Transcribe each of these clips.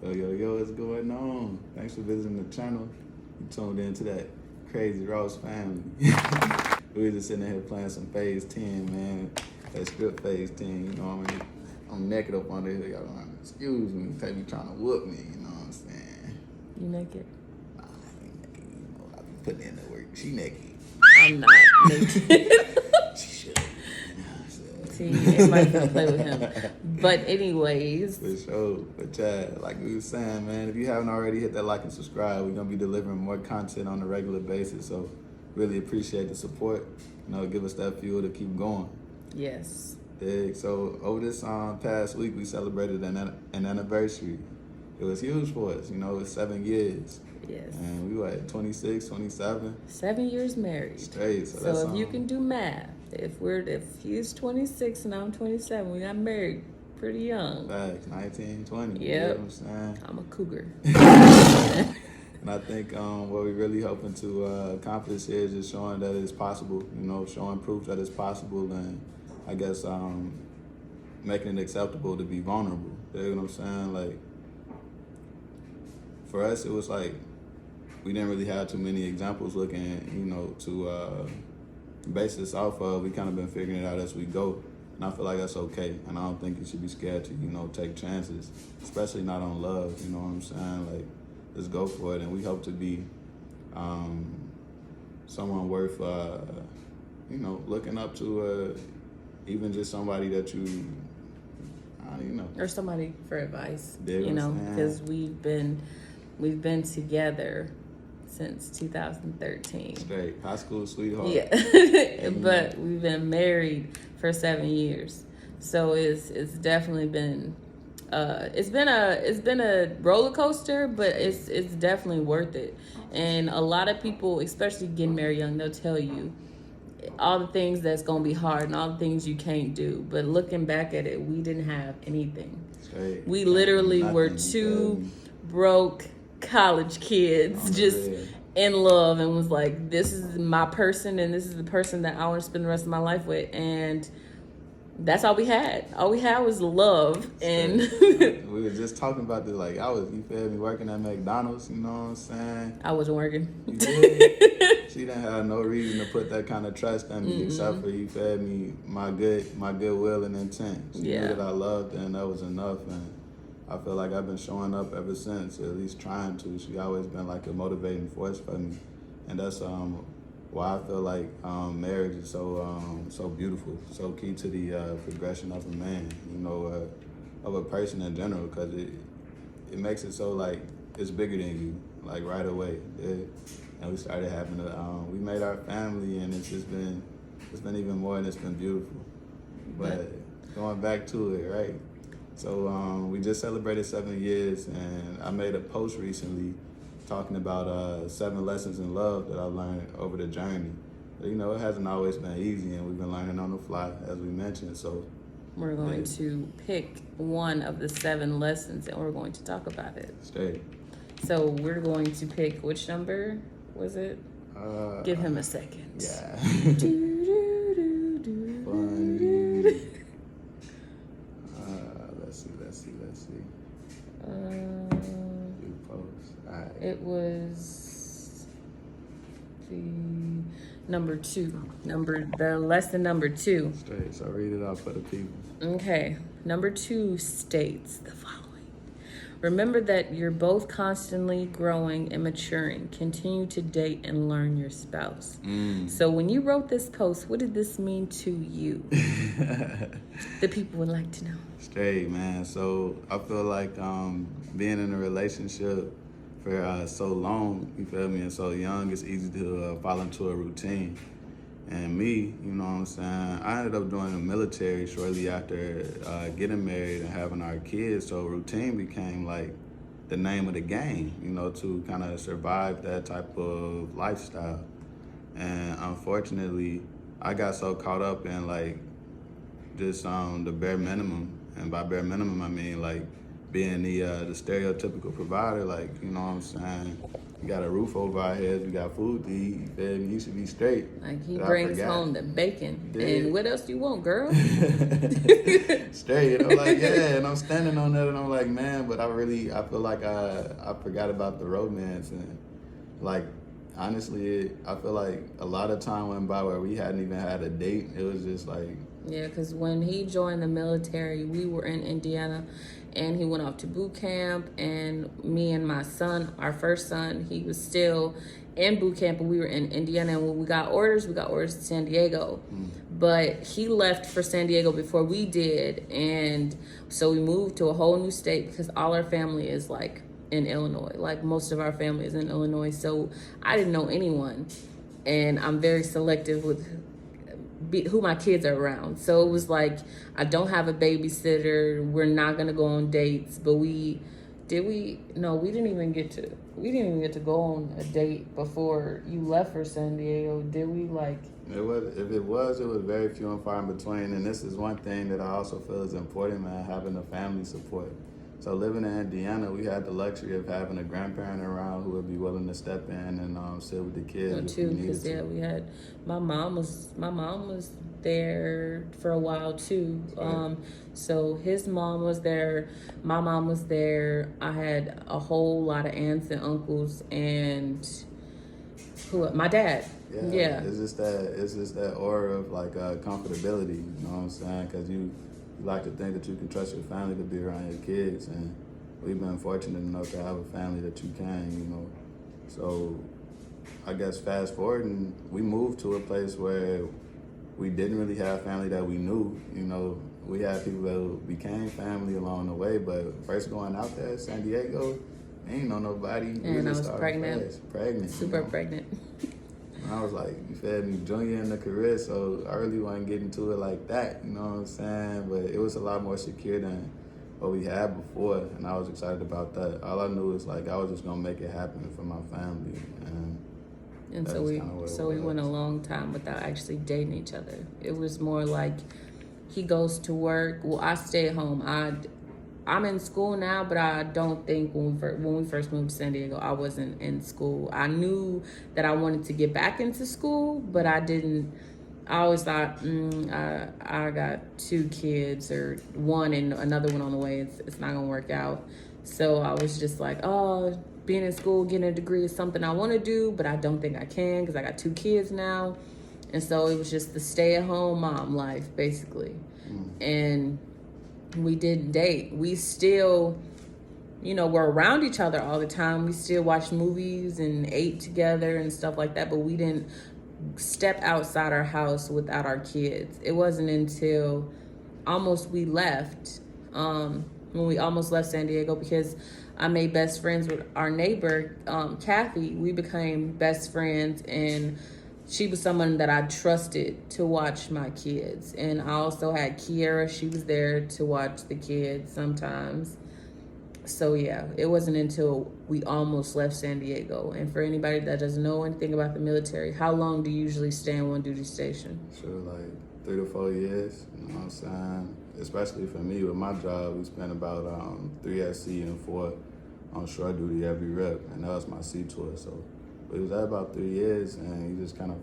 Yo, what's going on? Thanks for visiting the channel. You tuned into that crazy Ross family. We were just sitting here playing some Phase 10, man. That script Phase 10, you know what I mean? I'm naked up under here, y'all don't excuse me. They be trying to whoop me, you know what I'm saying? You naked? Nah, I ain't naked, you know, I be putting in the work. She naked. I'm not naked. She should. You know what I'm saying? See, everybody can play with him. But anyways. For sure. But yeah, like we was saying, man, if you haven't already, hit that like and subscribe. We're gonna be delivering more content on a regular basis. So really appreciate the support. You know, give us that fuel to keep going. Yes. Dig. So over this past week, we celebrated an anniversary. It was huge for us. You know, it was 7 years. Yes. And we were at 26, 27. 7 years married. Straight. So So that's if you can do math, if he's 26 and I'm 27, we got married pretty young. Facts, 19, 20. Yep. You know what I'm saying? I'm a cougar. And I think what we're really hoping to accomplish here is just showing that it's possible, you know, showing proof that it's possible, and I guess making it acceptable to be vulnerable. You know what I'm saying? Like, for us, it was like we didn't really have too many examples looking, you know, to base this off of. We kind of been figuring it out as we go. And I feel like that's okay. And I don't think you should be scared to, you know, take chances, especially not on love, you know what I'm saying? Like, just go for it. And we hope to be someone worth, you know, looking up to, even just somebody that you know. Or somebody for advice, Dig you what know, I'm saying? because we've been together since 2013. Straight, high school sweetheart. Yeah. But we've been married for 7 years. So it's definitely been it's been a roller coaster, but it's definitely worth it. And a lot of people, especially getting married young, they'll tell you all the things that's gonna be hard and all the things you can't do. But looking back at it, we didn't have anything. Straight. We literally Nothing, were you two feel broke college kids just Unreal. in love, and was like, this is my person and this is the person that I want to spend the rest of my life with. And that's all we had. All we had was love. And we were just talking about this, like, you feel me, working at McDonald's, you know what I'm saying? I wasn't working. You did. She didn't have no reason to put that kind of trust in me, except for, you feel me, my goodwill and intent. She Yeah. knew that I loved her, and that was enough. And I feel like I've been showing up ever since, at least trying to. She always been like a motivating force for me. And that's why I feel like marriage is so beautiful, so key to the progression of a man, you know, of a person in general, because it makes it so like it's bigger than you, like right away. And we started having we made our family, and it's been even more, and it's been beautiful. But going back to it, right? So we just celebrated 7 years, and I made a post recently talking about 7 lessons in love that I learned over the journey. You know, it hasn't always been easy, and we've been learning on the fly, as we mentioned. So we're going to pick one of the 7 lessons, and we're going to talk about it. Straight. So we're going to pick, which number was it? Give him a second. Yeah. Do-do-do-do-do-do. Let's see. New post. All right. It was the number 2. The lesson number 2. Straight. So read it out for the people. Okay. Number 2 states the following. Remember that you're both constantly growing and maturing. Continue to date and learn your spouse. So when you wrote this post, what did this mean to you? The people would like to know. Straight, man. So I feel like being in a relationship for so long, you feel me, and so young, it's easy to fall into a routine. And me, you know what I'm saying, I ended up joining the military shortly after getting married and having our kids. So routine became like the name of the game, you know, to kind of survive that type of lifestyle. And unfortunately, I got so caught up in like just the bare minimum. And by bare minimum, I mean like being the stereotypical provider, like, you know what I'm saying? We got a roof over our heads, we got food to eat, you feel me? You should be straight. Like he But I brings forgot. home the bacon. Did. And what else do you want, girl? Straight, and I'm like, yeah, and I'm standing on that, and I'm like, man, but I feel like I forgot about the romance, and like, honestly, I feel like a lot of time went by where we hadn't even had a date. It was just like, Yeah, because when he joined the military, we were in Indiana, and he went off to boot camp, and me and my son, our first son, he was still in boot camp, and we were in Indiana. And when we got orders to San Diego. But he left for San Diego before we did, and so we moved to a whole new state because all our family is like in Illinois. Like most of our family is in Illinois, so I didn't know anyone, and I'm very selective with who my kids are around. So it was like, I don't have a babysitter. We're not gonna go on dates. But we didn't even get to go on a date before you left for San Diego. Did we? Like, it was very few and far in between. And this is one thing that I also feel is important, man, having a family support. So living in Indiana, we had the luxury of having a grandparent around who would be willing to step in and sit with the kids. too, because we had my mom was there for a while too. Right. So his mom was there, my mom was there. I had a whole lot of aunts and uncles, and my dad. Yeah. It's just that aura of like comfortability. You know what I'm saying? Because you like to think that you can trust your family to be around your kids, and we've been fortunate enough to have a family that you can, you know. So I guess fast forward, and we moved to a place where we didn't really have family that we knew. You know, we had people that became family along the way, but first going out there, San Diego, ain't know nobody. And I was pregnant. Super pregnant. I was like, you feel me, junior in the career, so I really wasn't getting to it like that, you know what I'm saying? But it was a lot more secure than what we had before, and I was excited about that. All I knew was like I was just gonna make it happen for my family, and so we went a long time without actually dating each other. It was more like he goes to work. Well, I stay at home. I'm in school now, but I don't think when we first moved to San Diego, I wasn't in school. I knew that I wanted to get back into school, but I didn't. I always thought, I got 2 kids or one and another one on the way. It's not gonna work out. So I was just like, oh, being in school, getting a degree is something I want to do, but I don't think I can because I got 2 kids now. And so it was just the stay-at-home mom life, basically. And we didn't date. We still, were around each other all the time. We still watched movies and ate together and stuff like that, but we didn't step outside our house without our kids. It wasn't until almost we left, when we almost left San Diego, because I made best friends with our neighbor, Kathy. We became best friends, and she was someone that I trusted to watch my kids. And I also had Kiera. She was there to watch the kids sometimes. So yeah, it wasn't until we almost left San Diego. And for anybody that doesn't know anything about the military, how long do you usually stay in one duty station? Sure, like 3 to 4 years, you know what I'm saying? Especially for me with my job, we spent about 3 at sea and 4 on shore duty every rep, and that was my sea tour. So we was there about 3 years, and you just kind of,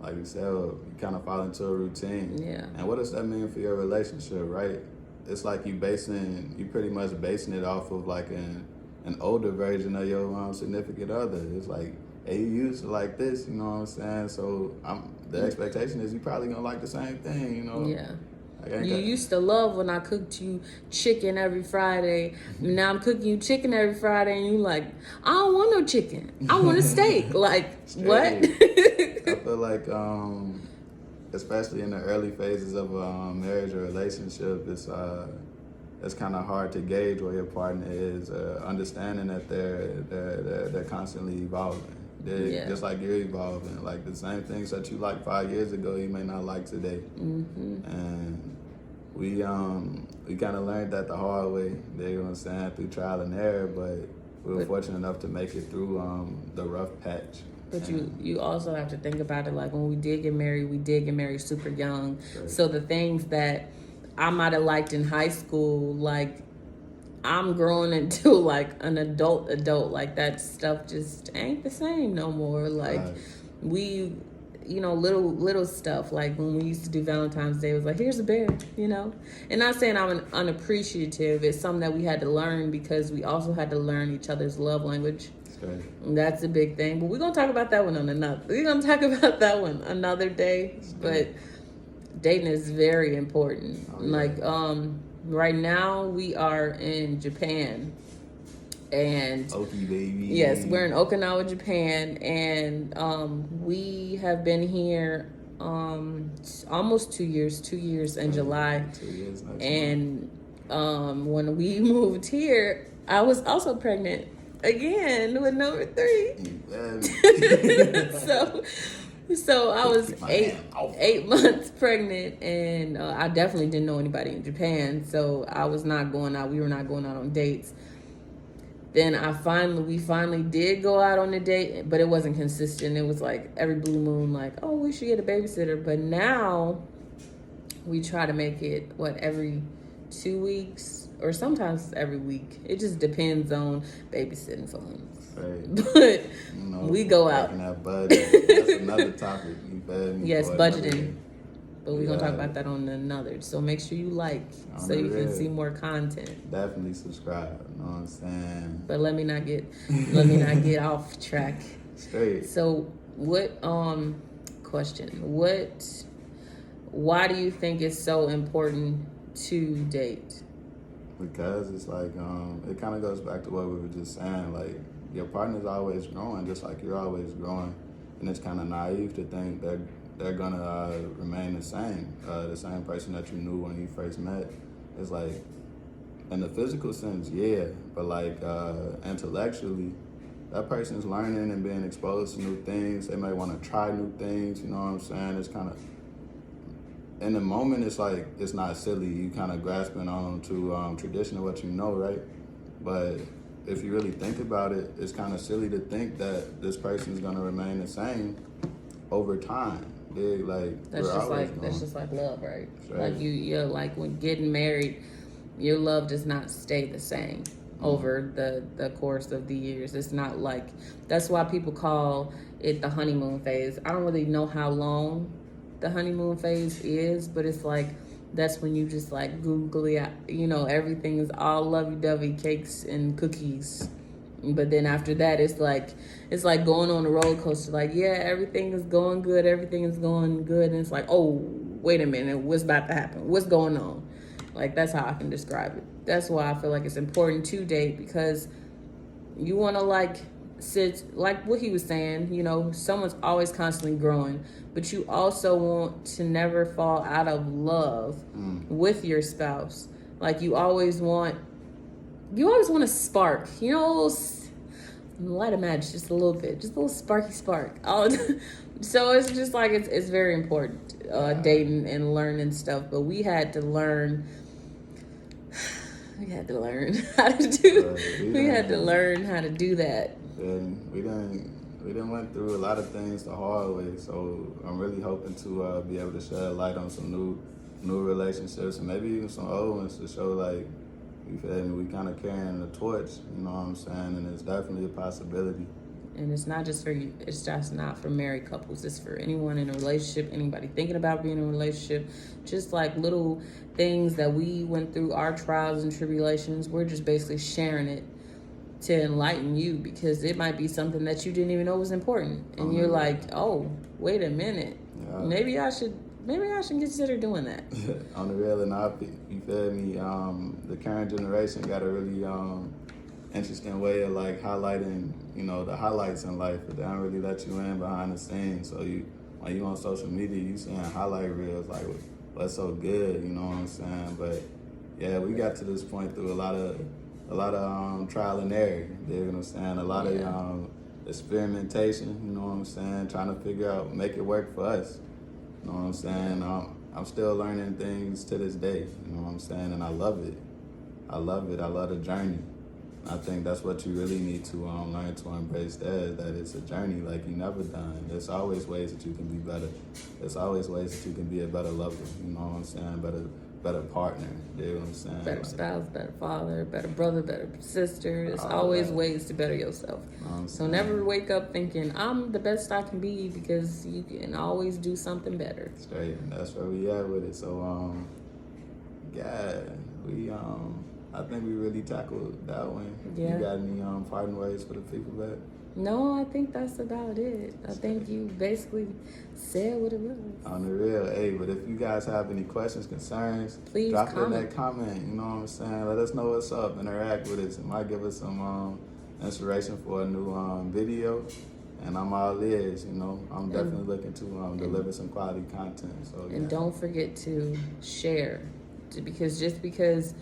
like you said, you kind of fall into a routine. Yeah. And what does that mean for your relationship, right? It's like you pretty much basing it off of like an older version of your significant other. It's like, hey, you used to like this, you know what I'm saying? So the expectation is you probably gonna like the same thing, you know? Yeah. You used to love when I cooked you chicken every Friday. Now I'm cooking you chicken every Friday, and you like, I don't want no chicken. I want a steak. Like, what? I feel like, especially in the early phases of a marriage or relationship, it's kind of hard to gauge where your partner is, understanding that they're constantly evolving. Just like you're evolving. Like the same things that you liked 5 years ago, you may not like today. Mm-hmm. And we kind of learned that the hard way. You know what I'm saying, through trial and error. But we were fortunate enough to make it through the rough patch. But you also have to think about it, like when we did get married super young. Right. So the things that I might have liked in high school, like I'm growing into like an adult. Like that stuff just ain't the same no more. Like Right. we, little stuff like when we used to do Valentine's Day, it was like, here's a bear, and not saying I'm unappreciative. It's something that we had to learn because we also had to learn each other's love language. Right. That's a big thing, but we're gonna talk about that one another day. But dating is very important. Oh, yeah. Like right now we are in Japan, and Okie baby. yes, we're in Okinawa, Japan, and we have been here almost 2 years. 2 years in July. 2 years next And when we moved here, I was also pregnant again with number 3. month. So I was Keep my eight hand off. 8 months pregnant, and I definitely didn't know anybody in Japan. So I was not going out. We were not going out on dates. Then we finally did go out on a date, but it wasn't consistent. It was like every blue moon, like, oh, we should get a babysitter. But now we try to make it every 2 weeks or sometimes every week. It just depends on babysitting for him. Right. But we go out. That budget. That's another topic. You feel me? Yes, For another budgeting. day. But we're gonna talk about that on another. So make sure you so you can see more content. Definitely subscribe. You know what I'm saying? But let me not get off track. Straight. So what question? Why do you think it's so important to date? Because it's like it kind of goes back to what we were just saying. Like your partner's always growing, just like you're always growing, and it's kind of naive to think that they're gonna remain the same person that you knew when you first met. It's like in the physical sense, yeah, but like intellectually, that person's learning and being exposed to new things. They may want to try new things. You know what I'm saying? It's kind of in the moment, it's like it's not silly. You kind of grasping on to tradition of what you know, right? But if you really think about it, it's kind of silly to think that this person's gonna remain the same over time. Like that's just like love, right? Like you're like when getting married, your love does not stay the same over the course of the years. It's not like, that's why people call it the honeymoon phase. I don't really know how long the honeymoon phase is, but it's like that's when you just like googly, everything is all lovey-dovey, cakes and cookies. But then after that, it's like going on a roller coaster. Like, yeah, everything is going good, and it's like, oh, wait a minute, what's about to happen? What's going on? Like, that's how I can describe it. That's why I feel like it's important to date, because you want to sit, like what he was saying, someone's always constantly growing, but you also want to never fall out of love with your spouse. Like, you always want a spark, light a match just a little bit, just a little sparky spark. So it's just like it's very important, dating and learning stuff. But we had to learn how to do. We had to learn how to do that. And we done went through a lot of things the hard way. So I'm really hoping to be able to shed light on some new relationships, and maybe even some old ones, to show like, you feel me, we kind of carrying the torch, you know what I'm saying? And it's definitely a possibility. And it's not just it's just not for married couples. It's for anyone in a relationship, anybody thinking about being in a relationship. Just like little things that we went through, our trials and tribulations. We're just basically sharing it to enlighten you, because it might be something that you didn't even know was important. And you're like, oh, wait a minute. Yeah. Maybe I should consider doing that. On the real, and you feel me? The current generation got a really interesting way of like highlighting, the highlights in life, but they don't really let you in behind the scenes. So when you on social media, you seeing highlight reels, like what's so good, you know what I'm saying? But yeah, we got to this point through a lot of trial and error. You know what I'm saying? A lot of experimentation. You know what I'm saying? Trying to figure out, make it work for us. You know what I'm saying? I'm still learning things to this day. You know what I'm saying? And I love it. I love the journey. I think that's what you really need to learn to embrace, that it's a journey like you never done. There's always ways that you can be better. There's always ways that you can be a better lover, you know what I'm saying? better partner. You know what I'm saying? Better Like, spouse, better father, better brother, better sister. There's all always that. ways to better yourself. You know what I'm So saying? never wake up thinking I'm the best I can be, because you can always do something better. Straight. And that's where we at with it. So yeah, we I think we really tackled that one. Yeah. You got any parting words for the people back? No, I think that's about it. I think you basically said what it was. On the real, hey, but if you guys have any questions, concerns, Please drop it in comment. that comment. You know what I'm saying? Let us know what's up. Interact with us. It might give us some inspiration for a new video. And I'm all ears. You know, I'm definitely looking to deliver some quality content. So yeah. And don't forget to share, because just because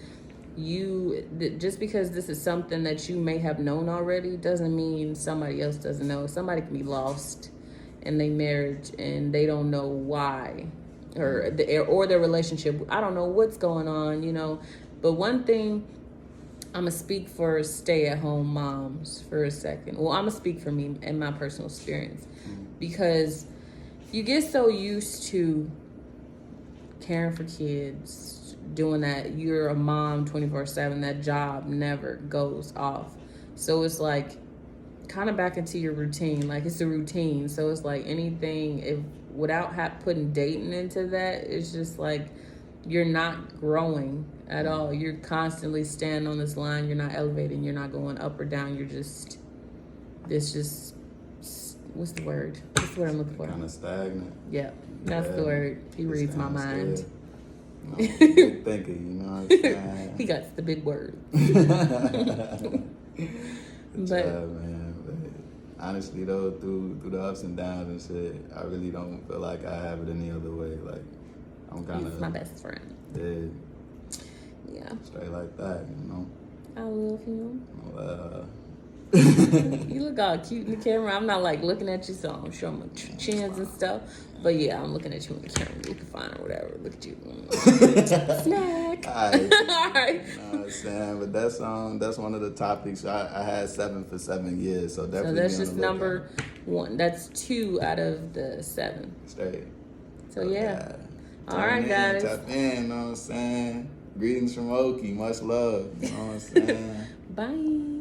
this is something that you may have known already doesn't mean somebody else doesn't know. Somebody can be lost in their marriage and they don't know why, or their relationship. I don't know what's going on, you know. But one thing, I'm gonna speak for stay-at-home moms for a second. Well, I'm gonna speak for me and my personal experience, because you get so used to caring for kids, doing that. You're a mom 24/7. That job never goes off. So it's like kind of back into your routine. Like, it's a routine. So it's like anything, if without putting dating into that, it's just like you're not growing at all. You're constantly standing on this line. You're not elevating. You're not going up or down. You're just, it's just, what's the word? What's the word I'm looking for? Kind of stagnant. Yeah, that's the word. He reads my mind. You know, big thinker, you know what I'm saying? He got the big word. But man, but honestly though, through the ups and downs and shit, I really don't feel like I have it any other way. Like, I'm kind He's of my best friend. dead, Yeah, straight like that, you know. I love him. You You look all cute in the camera. I'm not like looking at you, so I'm showing my chins and stuff. But yeah, I'm looking at you in the camera. You can find or whatever. Look at you. Snack. Alright. All right. You know what I'm saying? But that's one of the topics. I had 7 for 7 years, so So definitely. that's be on just the lookout. number 1. That's 2 out of the 7. Straight. So yeah. All Tune right, in, guys. Tap in, you know what I'm saying? Greetings from Okie. Much love. You know what I'm saying? Bye.